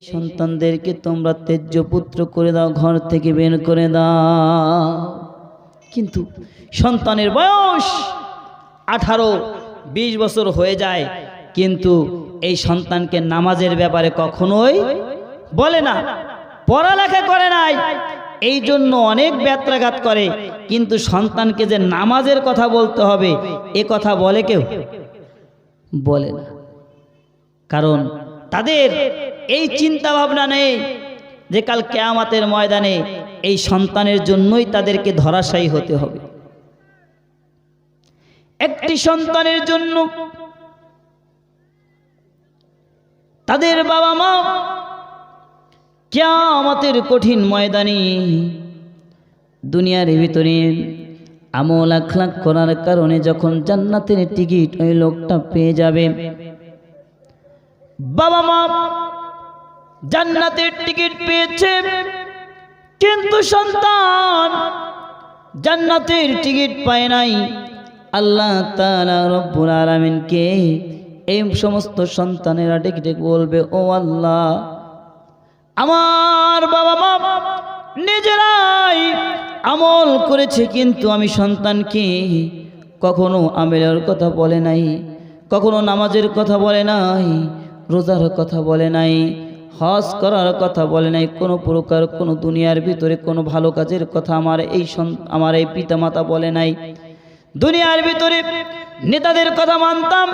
সন্তানদেরকে তোমরা তেজ্য পুত্র করে দাও, ঘর থেকে বের করে দাও। কিন্তু সন্তানের বয়স 18-20 বছর হয়ে যায়, কিন্তু এই সন্তানকে নামাজের ব্যাপারে কখনোই বলে না, পড়ালেখা করে নাই, এই জন্য অনেক ব্যত্রাঘাত করে। কিন্তু সন্তানকে যে নামাজের কথা বলতে হবে এ কথা বলে কেউ? বলে না। কারণ তাদের এই চিন্তা ভাবনা নেই যে কাল কিয়ামতের ময়দানে এই সন্তানের জন্যই তাদেরকে ধরাশায়ী হতে হবে। একটি সন্তানের জন্য তাদের বাবা মা কিয়ামতের কঠিন ময়দানে দুনিয়ার ভিতরে আমল আখলাক করার কারণে যখন জান্নাতের টিকিট ওই লোকটা পেয়ে যাবে, বাবা মা জান্নাতের টিকিট পেয়েছে কিন্তু সন্তান জান্নাতের টিকিট পায় নাই। আল্লাহ তাআলা রব্বুল আলামিনকে এই সমস্ত সন্তানেরা ডেকে ডেকে বলবে, ও আল্লাহ, আমার বাবা মা নিজেরাই আমল করেছে কিন্তু আমি সন্তানকে কখনো আমেলের কথা বলে নাই, কখনো নামাজের কথা বলে নাই, রোজার কথা বলে নাই, হজ করার কথা বলে নাই, কোনো প্রকার কোনো দুনিয়ার ভিতরে কোনো ভালো কাজের কথা আমার এই পিতামাতা বলে নাই। দুনিয়ার ভিতরে নেতাদের কথা মানতাম,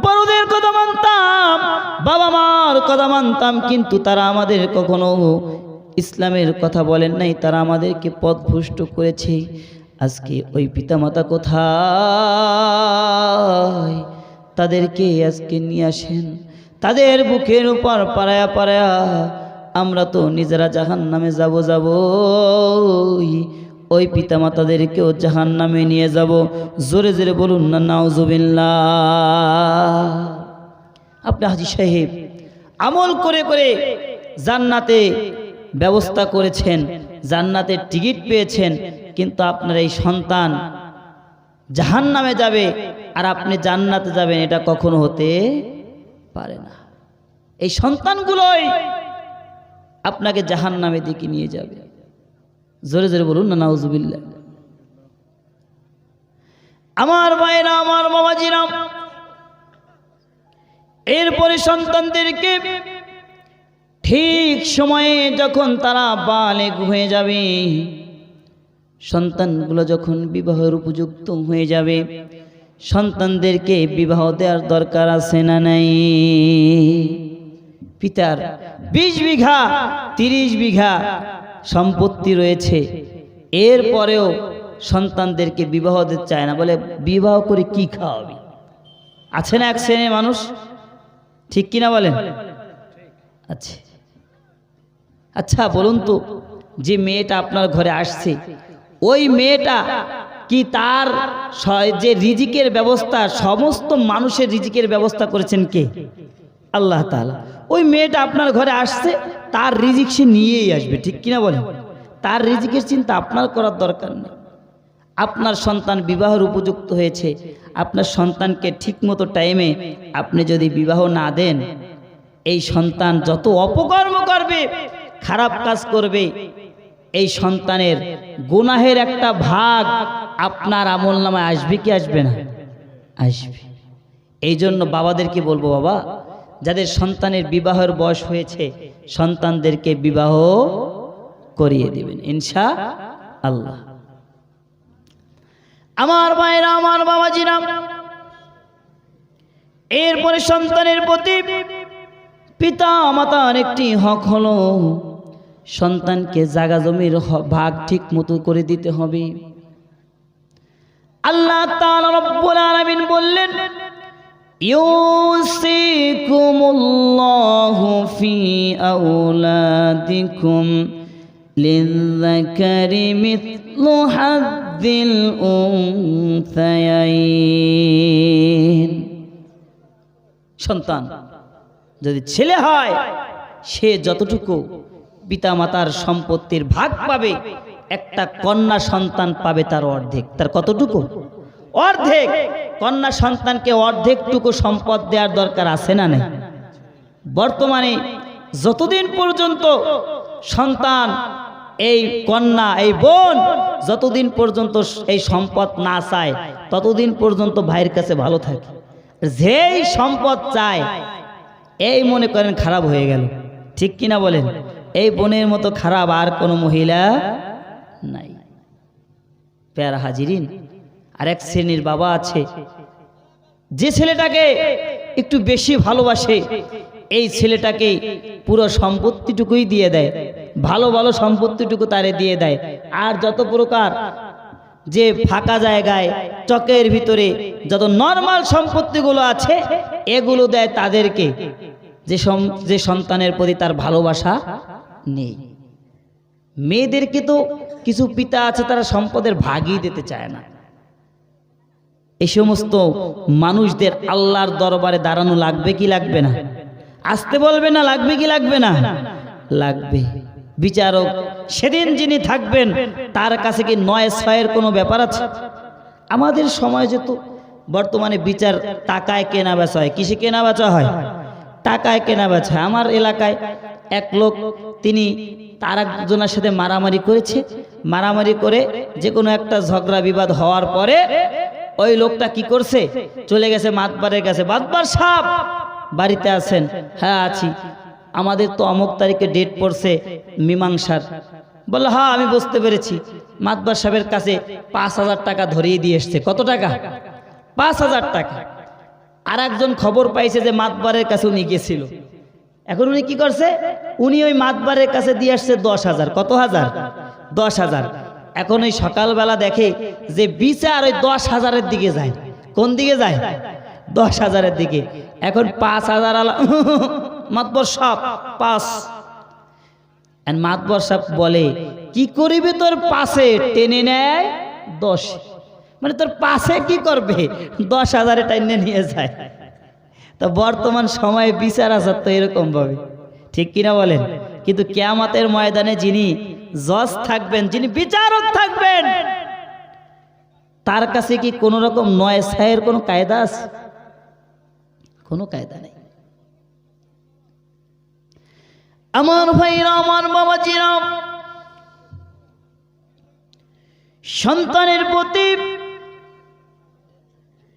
বড়দের কথা মানতাম, বাবা মার কথা মানতাম, কিন্তু তারা আমাদের কখনো ইসলামের কথা বলেন নাই, তারা আমাদেরকে পথভ্রষ্ট করেছে। আজকে ওই পিতামাতা কোথায়? তাদেরকে আজকে নিয়ে আসেন, তাদের বুকের উপর পাড়ায়া পাড়ায়া আমরা তো নিজেরা জাহান্নামে যাব। ওই পিতামাতাদেরকেও জাহান্নামে নিয়ে যাব। জোরে জোরে বলুন না নাউজুবিল্লাহ। আপনি হাজী সাহেব আমল করে করে জান্নাতে ব্যবস্থা করেছেন, জান্নাতের টিকিট পেয়েছেন, কিন্তু আপনার এই সন্তান জাহান্নামে যাবে আর আপনি জান্নাতে যাবেন, এটা কখনো হতে পারে না। এই সন্তানগুলোই আপনাকে জাহান্নামের দিকে নিয়ে যাবে। জোরে জোরে বলুন না নাউজুবিল্লাহ। আমার ভাইরা, আমার বাবাজিরা, এরপরে সন্তানদেরকে ঠিক সময়ে যখন তারা বালেগ হয়ে যাবে, সন্তানগুলো যখন বিবাহের উপযুক্ত হয়ে যাবে, সন্তানদেরকে বিবাহ দেওয়ার দরকার আছে না নাই? পিতার 20 বিঘা 30 বিঘা সম্পত্তি রয়েছে, এরপরেও সন্তানদেরকে বিবাহ দিতে চায় না, বলে বিবাহ করে কি খাওয়াবি? আছে না এক শ্রেণীর মানুষ, ঠিক কিনা বলেন? আচ্ছা বলুন তো, যে মেয়েটা আপনার ঘরে আসছে, ওই মেয়েটা কি তার যে রিজিকের ব্যবস্থা, সমস্ত মানুষের রিজিকের ব্যবস্থা করেছেন কে? আল্লাহ তাআলা। ওই মেয়েটা আপনার ঘরে আসছে, তার রিজিক সে নিয়েই আসবে, ঠিক কিনা বলেন? তার রিজিকের চিন্তা আপনার করার দরকার নেই। আপনার সন্তান বিবাহের উপযুক্ত হয়েছে, আপনার সন্তানকে ঠিকমতো টাইমে আপনি যদি বিবাহ না দেন, এই সন্তান যত অপকর্ম করবে, খারাপ কাজ করবে, এই সন্তানের গুনাহের একটা ভাগ আপনার আমলনামায় আসবে কি আসবে না? আসবে। এই জন্য বাবাদেরকে বলবো, বাবা যাদের সন্তানের বিবাহের বয়স হয়েছে, সন্তানদেরকে বিবাহ করিয়ে দিবেন ইনশাআল্লাহ। আমার ভাইরা, আমার বাবাজিরা, এরপরে সন্তানের প্রতি পিতা মাতার একটি হক হলো সন্তানকে জায়গা জমির ভাগ ঠিক মতো করে দিতে হবে। আল্লাহ তাআলা রব্বুল আলামিন বললেন, ইউসিকুমুল্লাহু ফি আওলাদিকুম লিযযাকারি মিথলু হাযযিল উনসায়াইন। সন্তান যদি ছেলে হয়, সে যতটুকু পিতামাতার সম্পত্তির ভাগ পাবে, একটা কন্যা সন্তান পাবে তার অর্ধেক। তার কতটুকু? অর্ধেক। কন্যা সন্তানকে অর্ধেকটুকু সম্পদ দেওয়ার দরকার আছে না নাই? বর্তমানে যতদিন পর্যন্ত সন্তান, এই কন্যা, এই বোন যতদিন পর্যন্ত এই সম্পদ না চায় ততদিন পর্যন্ত ভাইয়ের কাছে ভালো থাকে। যেই সম্পদ চায় এই মনে করেন খারাপ হয়ে গেল, ঠিক কিনা বলেন? এই বোনের মতো খারাপ আর কোনো মহিলা নাই। প্যারা হাজিরিন, আরেক শ্রেণীর বাবা আছে যে ছেলেটাকে একটু বেশি ভালোবাসে, এই ছেলেটাকে পুরো সম্পত্তিটুকুই দিয়ে দেয়, ভালো ভালো সম্পত্তিটুকু তারে দিয়ে দেয়, আর যত প্রকার যে ফাঁকা জায়গায় চকের ভিতরে যত নরমাল সম্পত্তিগুলো আছে এগুলো দেয় তাদেরকে, যে সন্তানের প্রতি তার ভালোবাসা নেই। মেয়েদেরকে তো কিছু পিতা আছে তারা সম্পদের ভাগই দিতে চায় না। এই সমস্ত মানুষদের আল্লাহর দরবারে দাঁড়ানো লাগবে কি লাগবে না? আসতে বলবে না, লাগবে কি লাগবে না? লাগবে। বিচারক সেদিন যিনি থাকবেন তার কাছে কি ৯-৬-এর কোনো ব্যাপার আছে? আমাদের সমাজে তো বর্তমানে বিচার টাকায় কেনা বেচা হয়। কিসে কেনা বেচা হয়? টাকায় কেনা বেচা। আমার এলাকায় এক লোক, তিনি তার একজনের সাথে মারামারি করেছে, মারামারি করে যে কোনো একটা ঝগড়া বিবাদ হওয়ার পরে ওই লোকটা কি করছে, চলে গেছে মাতবারের কাছে। মাতবার সাহেব বাড়িতে আছেন? হ্যাঁ আছি। আমাদের তো অমুক তারিখে ডেট পড়ছে মীমাংসার। বললো হ্যাঁ আমি বুঝতে পেরেছি। মাতবার সাহেবের কাছে ৫,০০০ টাকা ধরিয়ে দিয়ে এসছে। কত টাকা? ৫,০০০ টাকা। আর একজন খবর পাইছে যে মাতবারের কাছে উনি গেছিল। এখন উনি কি করছে, উনি ওই মাতবারের কাছে দিয়ে আসছে ১০,০০০। কত হাজার? ১০,০০০। এখন ওই সকালবেলা দেখে যে বিচার ওই ১০,০০০-এর দিকে যায়। কোন দিকে যায়? ১০,০০০-এর দিকে। এখন ৫,০০০ আলা মাতবর সাহেব ৫। মাতবর সাহেব বলে কি করিবে তোর পাশে, টেনে নেয় ১০। মানে তোর পাশে কি করবে? ১০,০০০ টেনে নিয়ে যায়। তো বর্তমান সময়ে বিচার আচার তো এরকম ভাবে, ঠিক কিনা বলেন? কিন্তু কিয়ামতের ময়দানে যিনি জজ থাকবেন, যিনি বিচারক থাকবেন, তার কাছে কি কোনো রকম ৯-৬-এর কোনো কায়দা আছে? কোনো কায়দা নেই। আমার ভাইরা, আমার বাবাজিরা, সন্তানের প্রতি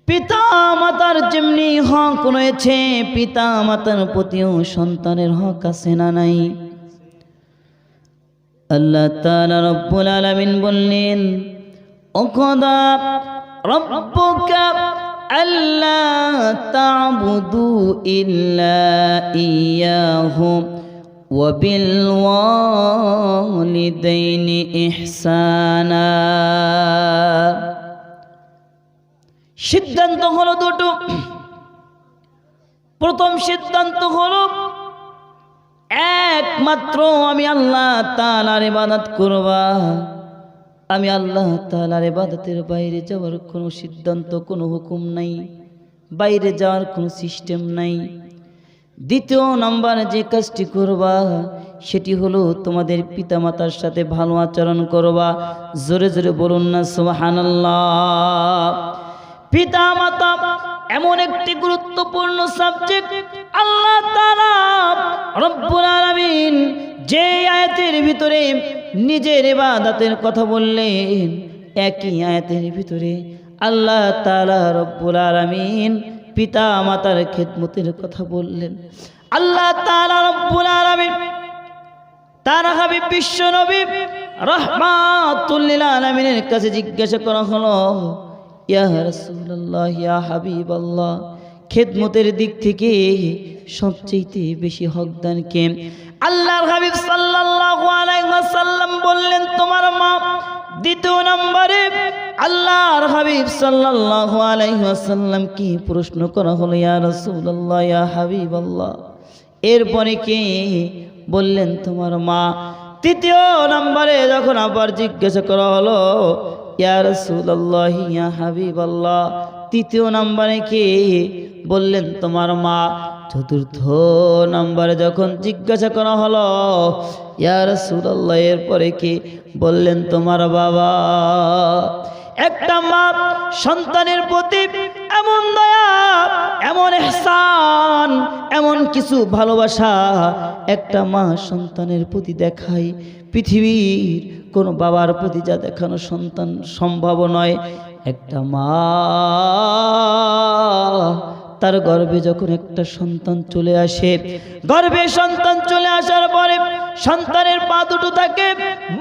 পিতা মাতার যেমনি হক রয়েছে, পিতা মাতার প্রতিও সন্তানের হক আছে না নাই? আল্লাহ তাআলা রব্বুল আলামিন বললেন, ওয়াকাদা রাব্বুকা আল্লা তা'বুদু ইল্লা ইয়্যাহু ওয়া বিল ওয়ালিদাইনি ইহসানা। সিদ্ধান্ত হলো দুটো। প্রথম সিদ্ধান্ত হলো একমাত্র আমি আল্লাহ তাআলার ইবাদত করবা। আমি আল্লাহ তাআলার ইবাদতের বাইরে যাওয়ার কোনো সিদ্ধান্ত, কোনো হুকুম নাই, বাইরে যাওয়ার কোনো সিস্টেম নাই। দ্বিতীয় নম্বরে যে কাজটি করবা সেটি হলো তোমাদের পিতামাতার সাথে ভালো আচরণ করবা। জোরে জোরে বলুন না সুবহানাল্লাহ। পিতা মাতা এমন একটি গুরুত্বপূর্ণ সাবজেক্ট, আল্লাহ তাআলা রব্বুল আলামিন যে আয়াতের ভিতরে নিজের ইবাদতের কথা বললেন, একই আয়াতের ভিতরে আল্লাহ তাআলা রব্বুল আলামিন পিতা মাতার খেদমতের কথা বললেন। আল্লাহ তাআলা রব্বুল আলামিন তার হাবিব বিশ্ব নবী রাহমাতুল লিল আলামিনের কাছে জিজ্ঞাসা করা হলো, ইয়া রাসূলুল্লাহ, ইয়া হাবিবাল্লাহ, খেদমতের দিক থেকে সবচেয়ে বেশি হকদান কে? আল্লাহর হাবিব সাল্লাল্লাহু আলাইহি ওয়াসাল্লাম বললেন, তোমার মা। দ্বিতীয় নম্বরে আল্লাহর হাবিব সাল্লাল্লাহু আলাইহি ওয়াসাল্লাম কি প্রশ্ন করা হলো, ইয়া রাসূলুল্লাহ, ইয়া হাবিবাল্লাহ, এরপরে কে? বললেন তোমার মা। তৃতীয় নম্বরে যখন আবার জিজ্ঞাসা করা হলো, ইয়া রাসূলুল্লাহ, ইয়া হাবিবাল্লাহ, তৃতীয় নম্বরে কে? বললেন তোমার মা। চতুর্থ নম্বরে যখন জিজ্ঞাসা করা হলো, ইয়া রাসূলুল্লাহ, এরপরে কে? বললেন তোমার বাবা। একটা মা সন্তানের প্রতি এমন দয়া, এমন ইহসান, এমন কিছু ভালোবাসা একটা মা সন্তানের প্রতি দেখায়, পৃথিবীর কোনো বাবার প্রতি যা দেখানো সন্তান সম্ভব নয়। একটা মা তার গর্ভে যখন একটা সন্তান চলে আসে, গর্ভে সন্তান চলে আসার পরে সন্তানের পা দুটো থাকে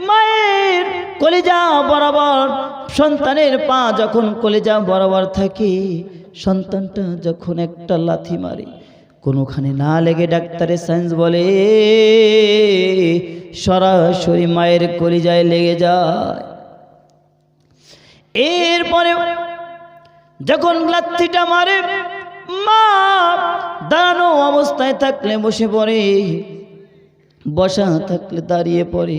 মায়ের কলিজা বরাবর, সন্তানের পা যখন কলিজা বরাবর থাকে, সন্তানটা যখন একটা লাথি মারে কোনোখানে না লেগে ডাক্তারের সায়েন্স বলে সরাসরি মায়ের কলিজায় লেগে যায়। এরপরে যখন লাথিটা মারে, মা দাঁড়ানো অবস্থায় থাকলে বসে পড়ে, বসা থাকলে দাঁড়িয়ে পড়ে,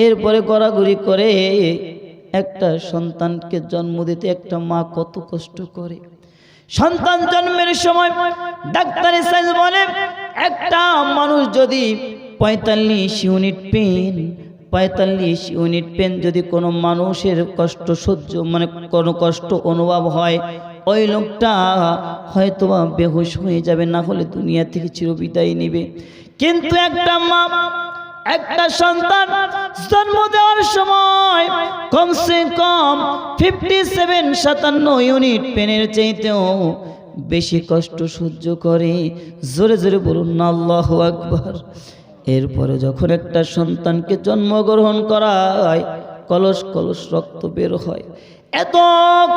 এরপরে গড়াগড়ি করে। একটা সন্তানকে জন্ম দিতে একটা মা কত কষ্ট করে। সন্তান জন্মের সময় ডাক্তারের সায়েন্স বলে একটা মানুষ যদি 45 ইউনিট পেন যদি কোনো মানুষের কষ্ট সহ্য মানে কোনো কষ্ট অনুভব হয়, ওই লোকটা হয়তো বেহুশ হয়ে যাবে, না হলে দুনিয়া থেকে চিরবিদায় নেবে। কিন্তু একটা মা একটা সন্তান জন্ম দেওয়ার সময় কমসে কম 57 ইউনিট পেনের চাইতেও বেশি কষ্ট সহ্য করে। জোরে জোরে বলুন না আল্লাহু আকবার। এরপরে যখন একটা সন্তানকে জন্মগ্রহণ করায়, কলস কলস রক্ত বের হয়। এত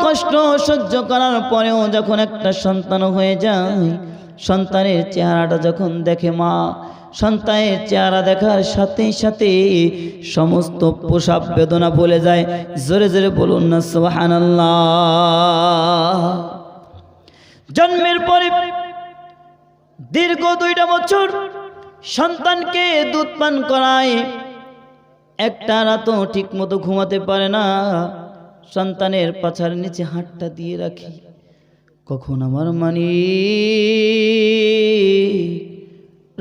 কষ্ট সহ্য করার পরেও যখন একটা সন্তান হয়ে যায়, সন্তানের চেহারাটা যখন দেখে মা, সন্তানের চেহারা দেখার সাথে সাথে সমস্ত প্রসব বেদনা ভুলে যায়। জোরে জোরে বলুন না সুবহানাল্লাহ। জন্মের পরে দীর্ঘ 2টা বছর সন্তানকে দুধ পান করায়, একটা রাতও ঠিক মতো ঘুমাতে পারে না। সন্তানের পাছার নিচে হাতটা দিয়ে রাখি, কখন আমার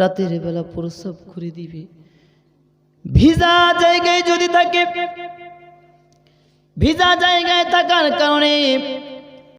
রাতের বেলা প্রস্রাব করে দিবে। ভিজা জায়গায় যদি থাকে, ভিজা জায়গায় থাকার কারণে